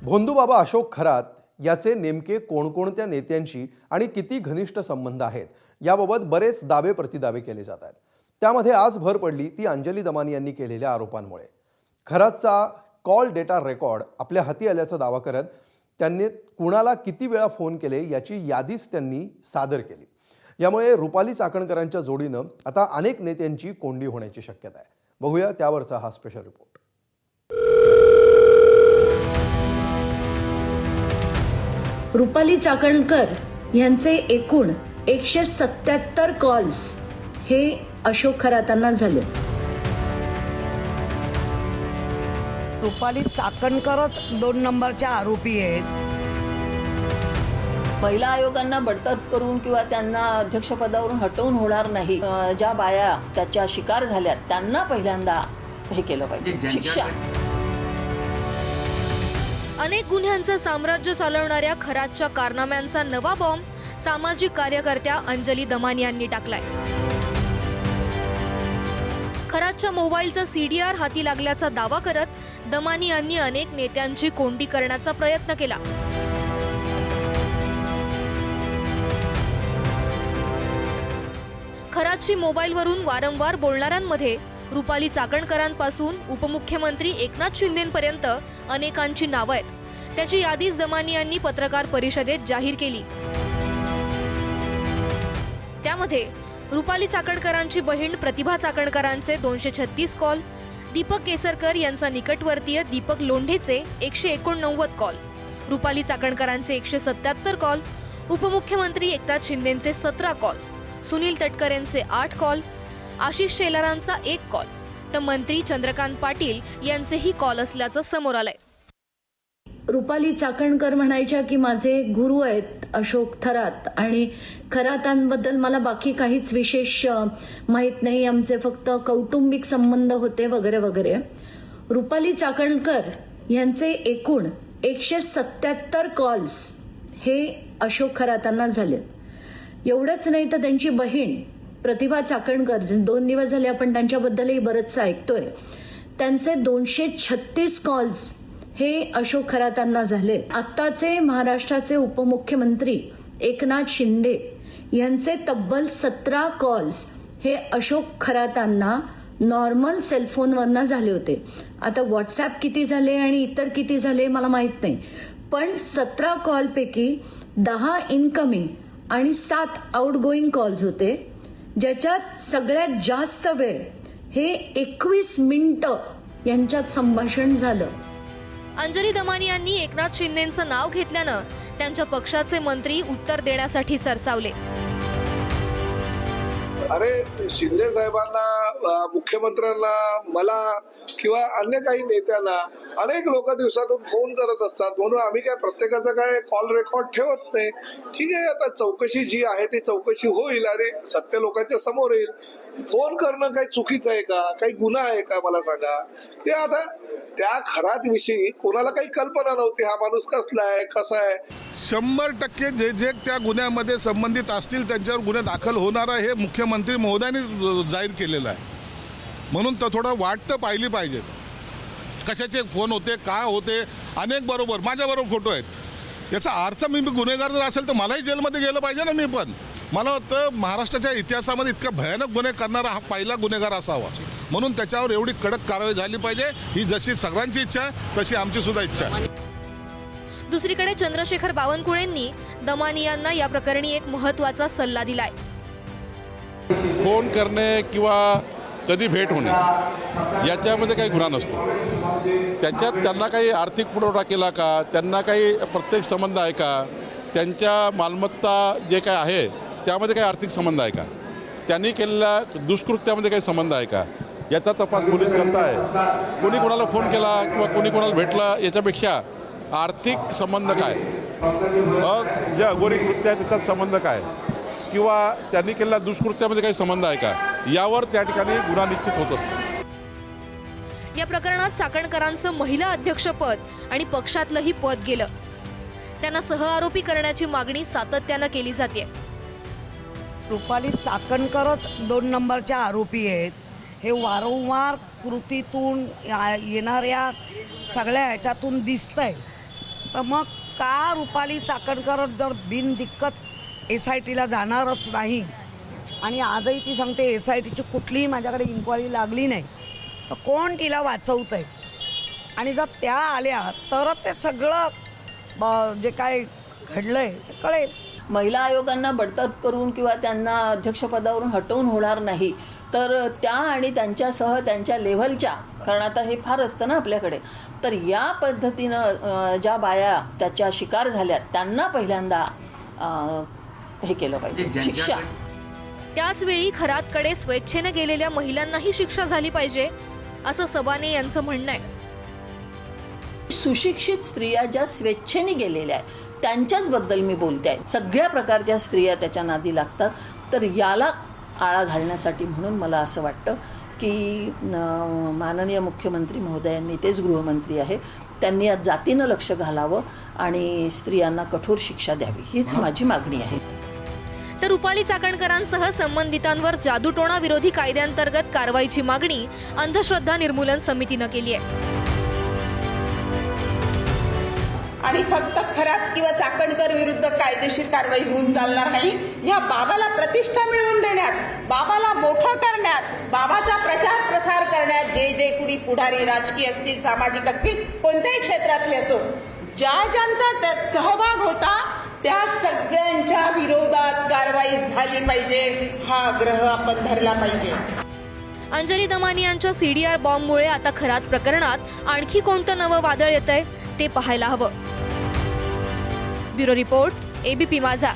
भोंदूबाबा अशोक खरात याचे नेमके कोणकोणत्या नेत्यांशी आणि किती घनिष्ठ संबंध आहेत याबाबत बरेच दावे प्रतिदावे केले जात आहेत। त्यामध्ये आज भर पडली ती अंजली दमानी यांनी केलेल्या आरोपांमुळे। खरातचा कॉल डेटा रेकॉर्ड आपल्या हाती आल्याचा दावा करत त्यांनी कुणाला किती वेळा फोन केले याची यादीच त्यांनी सादर केली। यामुळे रुपाली चाकणकरांच्या जोडीनं आता अनेक नेत्यांची कोंडी होण्याची शक्यता आहे। बघूया त्यावरचा हा स्पेशल रिपोर्ट। रुपाली चाकणकर यांचे एकूण 177 कॉल्स हे अशोक खरातांना झाले। रुपाली चाकणकरच 2 नंबरच्या आरोपी आहेत। महिला आयोगांना बडतर्फ करून किंवा त्यांना अध्यक्षपदावरून हटवून होणार नाही। ज्या बाया त्याच्या शिकार झाल्यात त्यांना पहिल्यांदा हे केलं पाहिजे, शिक्षा। अनेक गुन्ह्यांचं साम्राज्य चालवणाऱ्या खरातच्या कारनाम्यांचा नवा बॉम्ब सामाजिक कार्यकर्त्या अंजली दमानी यांनी टाकलाय। खरातच्या मोबाईलचा सीडीआर हाती लागल्याचा दावा करत दमानी यांनी अनेक नेत्यांची कोंडी करण्याचा प्रयत्न केला। खरातची मोबाईलवरून वारंवार बोलणाऱ्यांमध्ये रुपाली चाकणकरांपासून उपमुख्यमंत्री एकनाथ शिंदेंपर्यंत अनेकांची नावं आहेत। त्याची यादीच दमानी यांनी पत्रकार परिषदेत जाहीर केली। त्यामध्ये रुपाली चाकणकरांची बहीण प्रतिभा चाकणकरांचे 236 कॉल, दीपक केसरकर यांचा निकटवर्तीय दीपक लोंढेचे 189 कॉल, रुपाली चाकणकरांचे 177 कॉल, उपमुख्यमंत्री एकनाथ शिंदेंचे 17 कॉल, सुनील तटकरेंचे 8 कॉल, आशिष शेलारांचा 1 कॉल, तर मंत्री चंद्रकांत पाटील यांचेही कॉल असल्याचं समोर आलंय। रुपाली चाकणकर म्हणायच्या की माझे गुरु आहेत अशोक खरात आणि खरातांबद्दल मला बाकी काहीच विशेष माहित नाही, आमचे फक्त कौटुंबिक संबंध होते वगैरे वगैरे। रुपाली चाकणकर यांचे एकूण 177 कॉल्स हे अशोक खरातांना झाले। एवढंच नाही तर त्यांची बहीण प्रतिभा चाकणकर 2 दिवस झाले आपण त्यांच्याबद्दलही बरंच ऐकतोय, त्यांचे 236 कॉल्स हे अशोक खरातांना झाले। आत्ताचे महाराष्ट्राचे उपमुख्यमंत्री एकनाथ शिंदे यांचे तब्बल 17 कॉल्स हे अशोक खरातांना नॉर्मल सेलफोनवरनं झाले होते। आता व्हॉट्सॲप किती झाले आणि इतर किती झाले मला माहित नाही, पण 17 कॉलपैकी 10 इनकमिंग आणि 7 आउटगोईंग कॉल्स होते, ज्याच्यात सगळ्यात जास्त वेळ हे 21 मिनिटं यांच्यात संभाषण झालं। अंजली दमानी यांनी एकनाथ शिंदेंचं नाव घेतल्यानं त्यांच्या पक्षाचे मंत्री उत्तर देण्यासाठी सरसावले। अरे शिंदे साहेबांना, मुख्यमंत्र्यांना, मला किंवा अन्य काही नेत्यांना अनेक लोक दिवसातून फोन करत असतात, म्हणून आम्ही काय प्रत्येकाचा काय कॉल रेकॉर्ड ठेवत नाही। ठीक आहे, आता चौकशी जी आहे ती चौकशी होईल आणि सत्य लोकांच्या समोर येईल। फोन करणं काही चुकीचं आहे का, काही गुन्हा आहे का मला सांगा। ते आता त्या खरात विषयी कोणाला काही कल्पना नव्हती, हा माणूस कसला आहे, कसा आहे। 100% जे त्या गुन्ह्यामध्ये संबंधित असतील त्यांच्यावर गुन्हे दाखल होणार आहे हे मुख्यमंत्री महोदयांनी जाहीर केलेलं आहे। म्हणून तर थोडं वाट तर पाहिली पाहिजे, कशाचे फोन होते, काय होते, अनेक बरोबर माझ्याबरोबर फोटो आहेत। याचा अर्थ मी गुन्हेगार जर असेल तर मलाही जेलमध्ये गेलं पाहिजे ना। मी पण मला वाटतं महाराष्ट्राच्या इतिहासामध्ये इतका भयानक गुन्हे करणारा हा पहिला गुन्हेगार असावा, म्हणून त्याच्यावर एवढी कडक कारवाई झाली पाहिजे। ही जशी सगळ्यांची इच्छा आहे तशी आमची सुद्धा इच्छा आहे। दुसरीकडे चंद्रशेखर बावनकुळेंनी दमानी यांना या प्रकरणी एक महत्त्वाचा सल्ला दिलाय। फोन करणे किंवा कधी भेट होणे याच्यामध्ये काही गुन्हा नसतो। त्याच्यात त्यांना काही आर्थिक पुरवठा केला का, त्यांना काही प्रत्यक्ष संबंध आहे का, त्यांच्या मालमत्ता जे काय आहे त्यामध्ये काही आर्थिक संबंध आहे का, त्यांनी केलेल्या दुष्कृत्यामध्ये काही संबंध आहे का, याचा तपास पोलीस करताय। कोणी कोणाला फोन केला किंवा कोणी कोणाला भेटला याच्यापेक्षा आर्थिक संबंध काय, जे अघोरी कृत्य आहे त्याच्यात संबंध काय, किंवा त्यांनी केलेल्या दुष्कृत्यामध्ये काही संबंध आहे का, यावर त्या ठिकाणी गुन्हा निश्चित होत असतो। या प्रकरणात चाकणकरांचं महिला अध्यक्षपद आणि पक्षातलंही पद गेलं। त्यांना सहआरोपी करण्याची मागणी सातत्यानं केली जाते। रुपाली चाकणकरच 2 नंबरच्या आरोपी आहेत। हे वारंवार कृतीतून येणाऱ्या सगळ्या ह्याच्यातून दिसतंय। तर मग का रुपाली चाकणकर जर बिनदिक्कत SITला जाणारच नाही आणि आजही ती सांगते SITची कुठलीही माझ्याकडे इन्क्वायरी लागली नाही, तर कोण तिला वाचवतं आहे? आणि जर त्या आल्या तर ते सगळं जे काय घडलं आहे ते कळेल. महिला आयोगांना बडतर्फ करून किंवा त्यांना अध्यक्षपदावरून हटवून होणार नाही, तर त्या आणि त्यांच्यासह त्यांच्या लेव्हलच्या, कारण आता हे फार असतं ना आपल्याकडे, तर या पद्धतीनं ज्या बाया त्याच्या शिकार झाल्यात त्यांना पहिल्यांदा हे केलं पाहिजे, शिक्षा. त्याचवेळी खरातकडे स्वेच्छेने गेलेल्या महिलांनाही शिक्षा झाली पाहिजे, असं सबाने यांचं म्हणणं आहे. सुशिक्षित स्त्रिया ज्या स्वेच्छेने गेलेल्या आहेत त्यांच्याच बद्दल मी बोलते आहे. सगळ्या प्रकारच्या स्त्रिया त्याच्या नादी लागतात. तर याला आळा घालण्यासाठी म्हणून मला असं वाटतं की माननीय मुख्यमंत्री महोदयांनी, तेच गृहमंत्री आहे, त्यांनी आज जातीनं लक्ष घालावं आणि स्त्रियांना कठोर शिक्षा द्यावी, हीच माझी मागणी आहे. तर रुपाली चाकणकरांसह संबंधितांवर जादूटोणा विरोधी कायद्याअंतर्गत कारवाईची मागणी अंधश्रद्धा निर्मूलन समितीनं केली आहे. आणि फक्त खरात किंवा चाकणकर विरुद्ध कायदेशीर कारवाई होऊन चालणार नाही. ह्या बाबाला प्रतिष्ठा मिळवून देण्यात, बाबाला मोठं करण्यात, बाबाचा प्रचार प्रसार करण्यात जे कुणी पुढारी राजकीय असतील, सामाजिक असतील, कोणत्याही क्षेत्रातले असो, ज्यांचा त्यात सहभाग होता त्या सगळ्यांच्या विरोधात कारवाई झाली पाहिजे. हा आग्रह आपण धरला पाहिजे. अंजली दमानी यांच्या CDR बॉम्बमुळे आता खरात प्रकरणात आणखी कोणतं नवं वादळ येतंय ते पाहायला हवं. ब्युरो रिपोर्ट, ABP माझा.